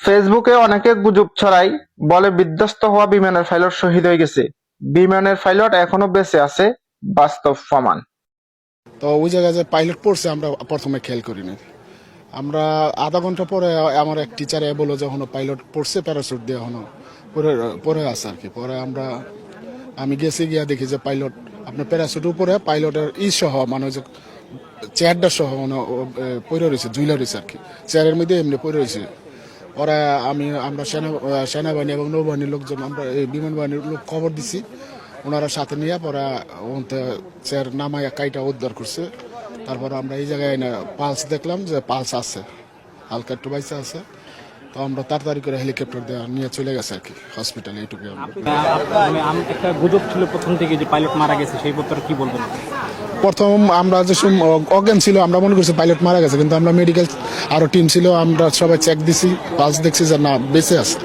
ফেসবুকে অনেকে গুজব ছড়ায়, বলে বিধ্বস্ত হওয়া বিমানের পাইলট শহীদ হয়ে গেছে। বিমানের পাইলট এখনো বেঁচে আছে, বাস্তব প্রমাণ। তো ওই জায়গায় যে পাইলট পড়ছে আমরা প্রথমে খেয়াল করিনি। আমরা আধা ঘন্টা পরে আমার এক টিচারে বললো যখন পাইলট পড়ছে প্যারাসুট দিয়ে এখনো পরে পরে আছে আর কি। পরে আমি গেছি গিয়া দেখি যে পাইলট আপনার প্যারাসুট উপরে পাইলটের সহ মানে ওই যে চেয়ারটা সহ মানে পড়ে রয়েছে, ঝুলে রয়েছে আর কি, চেয়ারের মধ্যে এমনি পড়ে রয়েছে। ওরা আমরা সেনাবাহিনী এবং নৌবাহিনীর লোকজন, আমরা এই বিমান বাহিনীর লোক খবর দিছি, ওনারা সাথে নিয়ে পরে চেয়ার নামাইয়া কাইটা উদ্ধার করছে। তারপর আমরা এই জায়গায় পালস দেখলাম যে পালস আছে, হালকা একটু বাইসা আছে। তো আমরা তাড়াতাড়ি করে হেলিকপ্টার দিয়ে নিয়ে চলে গেছে আর কি হসপিটালে। এইটুকু একটা গুজব ছিল প্রথম থেকে যে পাইলট মারা গেছে, সেই ব্যাপারে কি বলবেন? প্রথম আমরা যে অজ্ঞান ছিল আমরা মনে করছি পাইলট মারা গেছে, কিন্তু আমরা মেডিকেল আরো টিম ছিল, আমরা সবাই চেক দিছি, পালস দেখছি যে না বেঁচে আছে।